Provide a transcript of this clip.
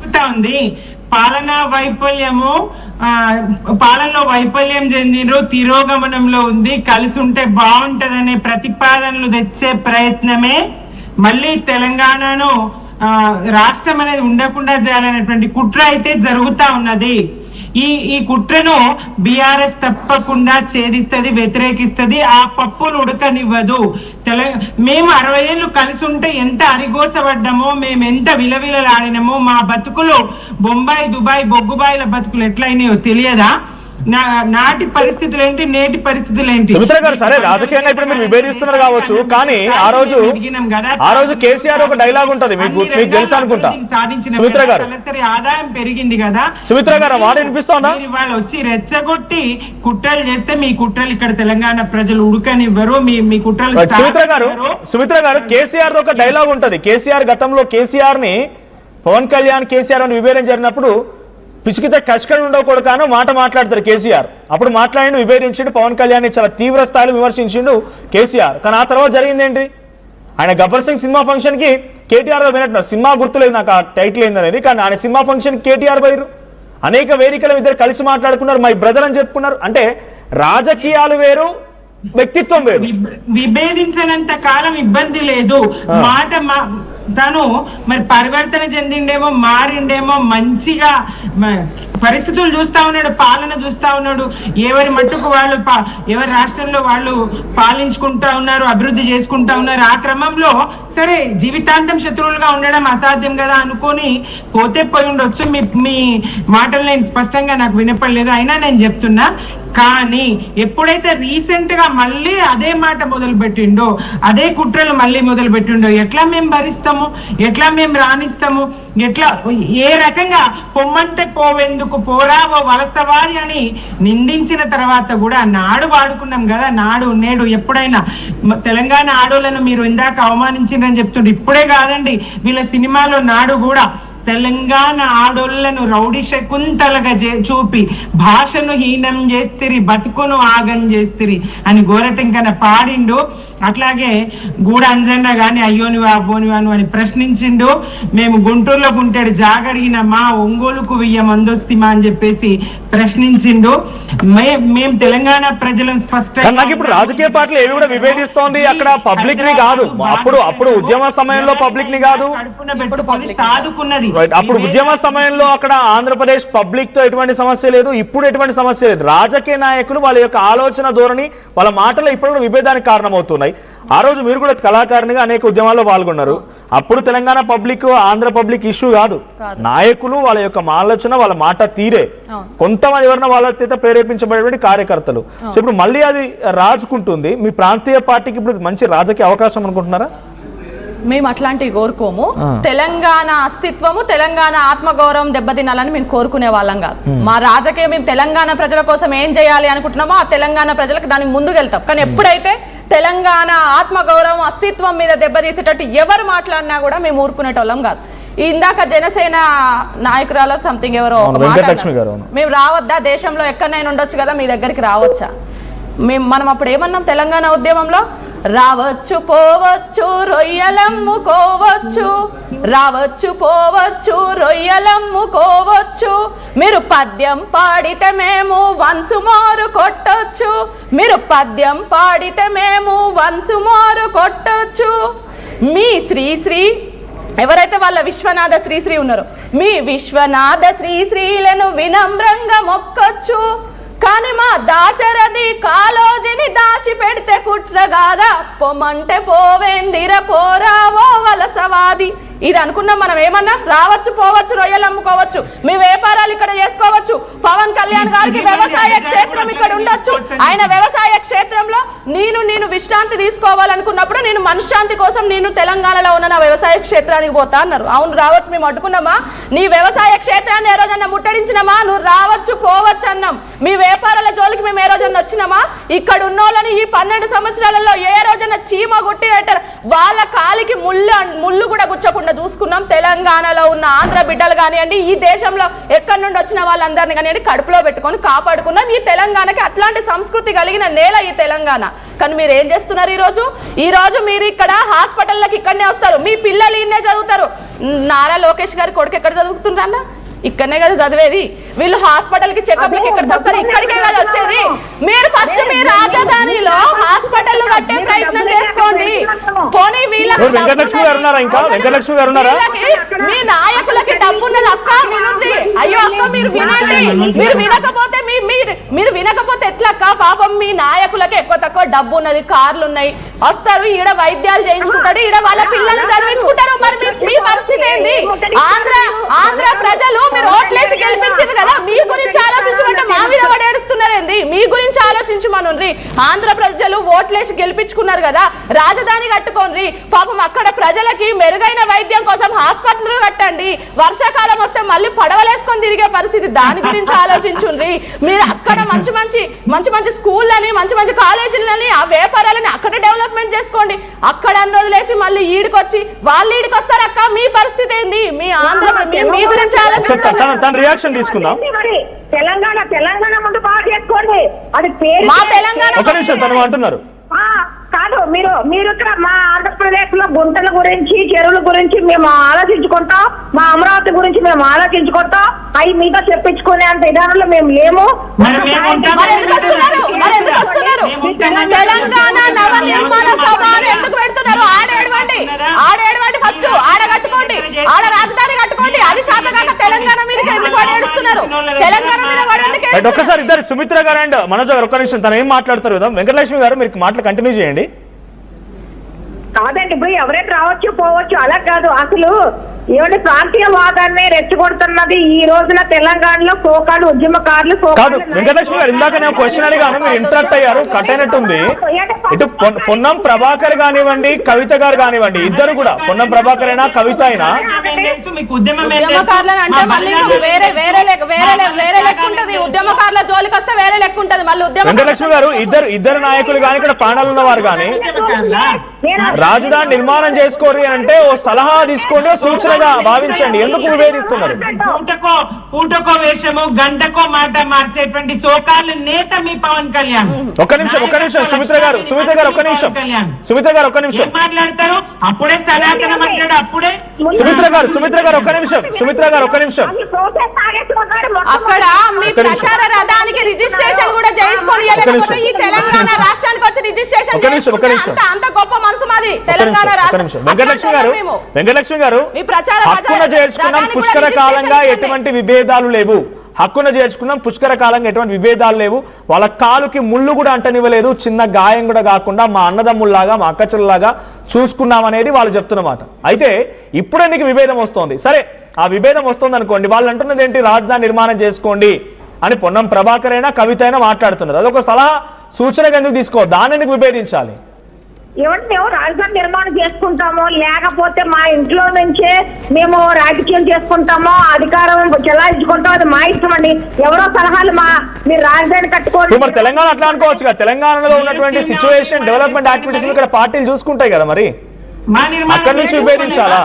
జరుగుతా ఉంది. పాలనలో వైఫల్యం చెందినరు, తిరోగమనంలో ఉంది, కలిసి ఉంటే బాగుంటదనే ప్రతిపాదనలు తెచ్చే ప్రయత్నమే మళ్ళీ తెలంగాణను రాష్ట్రం అనేది ఉండకుండా చేయాలనేటువంటి కుట్ర అయితే జరుగుతా ఉన్నది. ఈ కుట్రను బీఆర్ఎస్ తప్పకుండా ఛేదిస్తుంది, వ్యతిరేకిస్తుంది, ఆ పప్పును ఉడకనివ్వదు. మేము 60 ఏళ్ళు కలిసి ఉంటే ఎంత అరిగోసపడ్డామో, మేము ఎంత విలవిలలాడినామో, మా బతుకులు బొంబాయి దుబాయ్ బొగ్గుబాయిల బతుకులు ఎట్లయినాయో తెలియదా? నాటి పరిస్థితులు ఏంటి, నేటి పరిస్థితులు ఏంటి? సుమిత్ర గారు, సరే రాజకీయంగా ఇప్పుడు మీరు విభేదిస్తున్నారు కావచ్చు, కానీ ఆ రోజు కేసీఆర్ ఒక డైలాగ్ ఉంటది, మీకు తెలుసు అనుకుంటా. సుమిత్ర గారు, ఆదాయం పెరిగింది కదా. సుమిత్ర గారు మాట వినిపిస్తోందా? వాళ్ళు వచ్చి రెచ్చగొట్టి కుట్రలు చేస్తే మీ కుట్రలు ఇక్కడ తెలంగాణ ప్రజలు ఉడకనివ్వరు. మీ కుట్రలు సుమిత్ర గారు కేసీఆర్ ఒక డైలాగ్ ఉంటది. కేసీఆర్ గతంలో కేసీఆర్ ని పవన్ కళ్యాణ్ కేసీఆర్ అని విభేదం జరిగినప్పుడు పిచ్చికితే కష్కడు ఉండకూడదు కానీ మాట మాట్లాడతారు కేసీఆర్. అప్పుడు మాట్లాడి విభేదించిండు పవన్ కళ్యాణ్, చాలా తీవ్ర స్థాయిలో విమర్శించిండు కేసీఆర్. కానీ ఆ తర్వాత జరిగింది ఏంటి? ఆయన గబ్బర్ సింగ్ సినిమా ఫంక్షన్ కి కేటీఆర్ వినట్టున్నారు. సినిమా గుర్తులేదు నాకు ఆ టైటిల్ ఏందనేది, కానీ ఆయన సినిమా ఫంక్షన్ కేటీఆర్ పోయారు. అనేక వేదికలు ఇద్దరు కలిసి మాట్లాడుకున్నారు, మై బ్రదర్ అని చెప్పుకున్నారు. అంటే రాజకీయాలు వేరు, వ్యక్తిత్వం వేరు. విభేదించినంత కాలం ఇబ్బంది లేదు. మాట తను మరి పరివర్తన చెందిండేమో, మారిండేమో, మంచిగా పరిస్థితులు చూస్తా ఉన్నాడు, పాలన చూస్తా ఉన్నాడు. ఎవరి మట్టుకు వాళ్ళు ఎవరి రాష్ట్రంలో వాళ్ళు పాలించుకుంటా ఉన్నారు, అభివృద్ధి చేసుకుంటా ఉన్నారు. ఆ క్రమంలో సరే జీవితాంతం శత్రువులుగా ఉండడం అసాధ్యం కదా అనుకొని పోతే పోయి ఉండొచ్చు. మీ మాటలు నేను స్పష్టంగా నాకు వినపడలేదు, అయినా నేను చెప్తున్నా. కానీ ఎప్పుడైతే రీసెంట్ గా మళ్ళీ అదే మాట మొదలు పెట్టిండో, అదే కుట్రలు మళ్ళీ మొదలు పెట్టిండో, ఎట్లా మేము భరిస్తాము, ఎట్లా మేము రాణిస్తాము, ఎట్లా ఏ రకంగా పొమ్మంటే పోవెందుకు, పోరావో వలసవాది అని నిందించిన తర్వాత కూడా నాడు వాడుకున్నాం కదా. నాడు నేడు ఎప్పుడైనా తెలంగాణ ఆడోళ్ళను మీరు ఇందాక అవమానించిందని చెప్తుండ్రు. ఇప్పుడే కాదండి, వీళ్ళ సినిమాలో నాడు కూడా తెలంగాణ ఆడోళ్లను రౌడీ శకుంతలగా చూపి భాషను హీనం చేస్తిరి, బతుకును ఆగం చేస్తిరి అని గోరటెంకన పాడిండు. అట్లాగే గూడ అంజన్న గాని అయ్యోనివా అబ్బోనివాను అని ప్రశ్నించిండు. మేము గుంటూరులో గుంటాడు జాగడిగిన మా ఒంగోలుకు వెయ్య మందొస్తిమా అని చెప్పేసి ప్రశ్నించిండు. మేము తెలంగాణ ప్రజలను స్పష్టంగా ఇప్పుడు రాజకీయ పార్టీలు ఏవి కూడా విభేదిస్తోంది, అక్కడ పబ్లిక్ ని కాదు. అప్పుడు ఉద్యమ సమయంలో పబ్లిక్ ని కాదు, సాదుకున్నది. అప్పుడు ఉద్యమ సమయంలో అక్కడ ఆంధ్రప్రదేశ్ పబ్లిక్ తో ఎటువంటి సమస్య లేదు, ఇప్పుడు ఎటువంటి సమస్య లేదు. రాజకీయ నాయకులు వాళ్ళ యొక్క ఆలోచన ధోరణి, వాళ్ళ మాటలు ఇప్పుడు కూడా విభేదానికి కారణమవుతున్నాయి. ఆ రోజు మీరు కూడా కళాకారునిగా అనేక ఉద్యమాల్లో పాల్గొన్నారు. అప్పుడు Telangana public Andhra public issue కాదు, నాయకులు వాళ్ళ యొక్క ఆలోచన, వాళ్ళ మాట తీరే. కొంతమంది ఎవరైనా వాళ్ళ చేత ప్రేరేపించబడేటువంటి కార్యకర్తలు. సో ఇప్పుడు మళ్ళీ అది రాజుకుంటుంది. మీ ప్రాంతీయ పార్టీకి ఇప్పుడు మంచి రాజకీయ అవకాశం అనుకుంటున్నారా? మేము అట్లాంటివి కోరుకోము. తెలంగాణ అస్తిత్వము, తెలంగాణ ఆత్మగౌరవం దెబ్బతినాలని మేము కోరుకునే వాళ్ళం కాదు. మా రాజకీయం మేము తెలంగాణ ప్రజల కోసం ఏం చేయాలి అనుకుంటున్నామో ఆ తెలంగాణ ప్రజలకు దానికి ముందుకెళ్తాం. కానీ ఎప్పుడైతే తెలంగాణ ఆత్మగౌరవం అస్తిత్వం మీద దెబ్బతీసేటట్టు ఎవరు మాట్లాడినా కూడా మేము ఊరుకునేటోళ్ళం కాదు. ఇందాక జనసేన నాయకురాలు సంథింగ్ ఎవరో మేము రావద్దా, దేశంలో ఎక్కడైనా ఉండొచ్చు కదా, మీ దగ్గరికి రావచ్చా? మనం అప్పుడు ఏమన్నాం తెలంగాణ ఉద్యమంలో? రావచ్చు పోవచ్చు రొయ్యలమ్ముకోవచ్చు, రావచ్చు పోవచ్చు రొయ్యలమ్ముకోవచ్చు, మీరు పద్యం పాడితే మేము వన్స్ మోరు కొట్టొచ్చు, మీరు పద్యం పాడితే మేము వన్స్ మోరు కొట్టొచ్చు. మీ శ్రీశ్రీ ఎవరైతే వాళ్ళ విశ్వనాథ శ్రీశ్రీ ఉన్నారో, మీ విశ్వనాథ శ్రీశ్రీలను వినమ్రంగా మొక్కొచ్చు. కానీ మా దాశరథి కాలోజిని దాచి పెడితే కుట్రగాదా, పొమ్మంటే పోవేందిర పోరావో వలసవాది. ఇది అనుకున్నాం మనం. ఏమన్నా రావచ్చు పోవచ్చు రొయ్యలు అమ్ముకోవచ్చు, మీ వ్యాపారాలు ఇక్కడ చేసుకోవచ్చు. పవన్ కళ్యాణ్ గారికి వ్యవసాయ క్షేత్రం ఇక్కడ ఉండొచ్చు. ఆయన వ్యవసాయ క్షేత్రంలో నేను విశ్రాంతి తీసుకోవాలనుకున్నప్పుడు నేను మనశ్శాంతి కోసం నేను తెలంగాణలో ఉన్న నా వ్యవసాయ క్షేత్రానికి పోతా అన్నారు. అవును రావచ్చు, మేము అడ్డుకున్నామా? నీ వ్యవసాయ క్షేత్రాన్ని ఏ రోజన్నా ముట్టడించినామా? నువ్వు రావచ్చు పోవచ్చు అన్నాం. మీ వ్యాపారాల జోలికి మేము ఏ రోజన్నా వచ్చినామా? ఇక్కడ ఉన్న వాళ్ళని ఈ 12 సంవత్సరాలలో ఏ రోజన్నా చీమ గుట్టి వాళ్ళ కాలికి ముళ్ళు కూడా గుచ్చకుండా మొన్న చూసుకున్నాం తెలంగాణలో ఉన్న ఆంధ్ర బిడ్డలు కానివ్వండి, ఈ దేశంలో ఎక్కడి నుండి వచ్చిన వాళ్ళందరినీ కానివ్వండి కడుపులో పెట్టుకొని కాపాడుకున్నాం. ఈ తెలంగాణకి అట్లాంటి సంస్కృతి కలిగిన నేల ఈ తెలంగాణ. కానీ మీరు ఏం చేస్తున్నారు ఈ రోజు మీరు ఇక్కడ హాస్పిటల్లోకి ఇక్కడనే వస్తారు, మీ పిల్లలు ఇన్నే చదువుతారు. నారా లోకేష్ గారి కొడుకు ఎక్కడ చదువుతుండ్రన్నా? ఇక్కడనే కదా చదివేది. వీళ్ళు హాస్పిటల్ కి చెకప్లకి ఎక్కడికి వస్తారు? ఇక్కడికే కదా వచ్చేది. మీరు ఫస్ట్ మీ రాజధానిలో హాస్పిటల్ కట్టే ప్రయత్నం చేసుకోండి. పోనీ వీళ్ళకి వెంకటలక్ష్మి గారు ఉన్నారా? ఇంకా వెంకటలక్ష్మి గారు ఉన్నారా? మీ నాయకులకి డబ్బు ఉన్నది అక్క, వినండి. అయ్యో అక్క మీరు వినండి. మీరు వినకపోతే ఎట్లక్క? పాపం మీ నాయకులకి ఎక్కువ తక్కువ డబ్బు ఉన్నది, కార్లు ఉన్నాయి, వస్తారు ఈడ వైద్యాలు చేయించుకుంటారు, ఈడ వాళ్ళ పిల్లల్ని చదివించుకుంటారు. మరి మీ పరిస్థితి ఏంది? ఆంధ్ర ప్రజలు మీరు ఓట్లేసి గెలిపించారు కదా, మీ గురించి ఆలోచించమంటే మా మీద పడేడుస్తున్నారేంది? మీ గురించి ఆలోచించమనుండ్రి. ఆంధ్ర ప్రజలు ఓట్లేసి గెలిపించుకున్నారు కదా, రాజధాని కట్టుకోండి. పాపం అక్కడ ప్రజలకి మెరుగైన వైద్యం కోసం హాస్పిటల్ కట్టండి. వర్షాకాలం వస్తే మళ్ళీ పడవలేసుకొని తిరిగే పరిస్థితి, దాని గురించి ఆలోచించుండ్రి. మీరు అక్కడ మంచి మంచి స్కూళ్ళని మంచి కాలేజీలని ఆ వ్యాపారాలని అక్కడ డెవలప్మెంట్ చేసుకోండి. అక్కడ వదిలేసి మళ్ళీ ఈడికొచ్చి వాళ్ళు ఈడికొస్తారు అక్క. మీ పరిస్థితి ఏంది? మీ ఆంధ్ర మీ గురించి తన రియాక్షన్ తీసుకుందాం. తెలంగాణ ముందు బాగా చేసుకోండి. అది పేరు మా తెలంగాణ. ఒక నిమిషం, తను అంటున్నారు కాదు. మీరు ఇక్కడ మా ఆంధ్రప్రదేశ్ లో గుంటల గురించి చెరువుల గురించి మేము ఆలోచించుకుంటాం, మా అమరావతి గురించి మేము ఆలోచించుకుంటాం. అవి మీతో చెప్పించుకునే అంత విధానంలో మేము లేము. తెలంగాణ నవ నిర్మాణ సభ ఎందుకు పెడుతున్నారు? ఆడేడవండి ఫస్ట్, ఆడ కట్టుకోండి, ఆడ రాజధాని కట్టుకోండి. అది చేతగాక తెలంగాణ మీద ఎందుకు పడేడుస్తున్నారు? తెలంగాణ మీద పడేందుకు ఒక్కసారి ఇద్దరు సుమిత్ర గారు అండ్ మనోజ్ గారు ఒక్క నిమిషం, తను ఏం మాట్లాడతారు కదా. వెంకటలక్ష్మి గారు మీరు మాటలు కంటిన్యూ చేయండి. కాదండి పోయి ఎవరైనా రావచ్చు పోవచ్చు, అలా కాదు. అసలు ఏమంటే ప్రాంతీయవాదాన్ని రెచ్చగొడుతున్నది ఈ రోజున తెలంగాణలో సోకాలు ఉద్యమకారులు. కాదు వెంకటలక్ష్మి గారు, ఇందాక నేను క్వశ్చన్ అడిగాను, మీరు ఇంటరాక్ట్ అయ్యారు, కట్ అయినట్టుంది. ఇటు పొన్నం ప్రభాకర్ కానివ్వండి, కవిత గారు కానివ్వండి, ఇద్దరు కూడా, పొన్నం ప్రభాకర్ అయినా కవిత అయినా ఉద్యమకారులను అంటే మళ్ళీ వేరే లెక్క ఉంటది. ఉద్యమకారుల జోలికి వస్తే వేరే లెక్క ఉంటది మళ్ళీ. వెంకటలక్ష్మి గారు, ఇద్దరు నాయకులు కానీ ఇక్కడ ప్రాణాలు ఉన్నవారు కానీ రాజధాని నిర్మాణం చేసుకోరు అంటే ఓ సలహా తీసుకోండి, ఓ సూచనగా భావించండి. ఎందుకు వివేదిస్తున్నారు? పూటకో వేషము గంటకో మాట మార్చేటువంటి సోకాలు నేత మీ పవన్ కళ్యాణ్. ఒక్క నిమిషం సుమిత్ర గారు ఒక్క నిమిషం మాట్లాడతారు. అప్పుడే సనాతనం అంటాడు, అప్పుడే సుమిత్ర గారు ఒక్క నిమిషం. అక్కడ మీ ప్రచార రథానికి రిజిస్ట్రేషన్ కూడా చేసుకొని ఈ తెలంగాణ రాష్ట్రానికి వచ్చి రిజిస్ట్రేషన్ అంత గొప్ప మనసు మాది తెలంగాణ రాష్ట్రం. వెంకటలక్ష్మి గారు, హక్కున చేర్చుకున్నాం పుష్కర కాలంగా ఎటువంటి విభేదాలు లేవు. ఎటువంటి విభేదాలు లేవు. వాళ్ళ కాలుకి ముళ్ళు కూడా అంటనివ్వలేదు, చిన్న గాయం కూడా కాకుండా మా అన్నదమ్ముల్లాగా మా అక్కచెల్లాగా చూసుకున్నామనేది వాళ్ళు చెప్తున్నమాట. అయితే ఇప్పుడే నీకు విభేదం వస్తోంది. సరే, ఆ విభేదం వస్తుంది అనుకోండి, వాళ్ళు అంటున్నది ఏంటి? రాజధాని నిర్మాణం చేసుకోండి అని పొన్నం ప్రభాకర్ అయినా కవిత అయినా మాట్లాడుతున్నారు. అదొక సలహా సూచనగా ఎందుకు తీసుకో, దాన్ని ఎందుకు విభేదించాలి? ఏమంటే మేము రాజధాని నిర్మాణం చేసుకుంటామో లేకపోతే మా ఇంట్లో నుంచే మేము రాజకీయం చేసుకుంటామో అధికారం చెలాయించుకుంటాం, అది మా ఇష్టం అండి. ఎవరో సలహాలు మీరు రాజధాని కట్టుకోండి. మరి తెలంగాణ అట్లా అనుకోవచ్చు కదా, తెలంగాణలో ఉన్నటువంటి సిచ్యువేషన్ డెవలప్మెంట్ యాక్టివిటీస్ ఇక్కడ పార్టీలు చూసుకుంటాయి కదా, మరి అక్కడి నుంచి విభేదించాలా?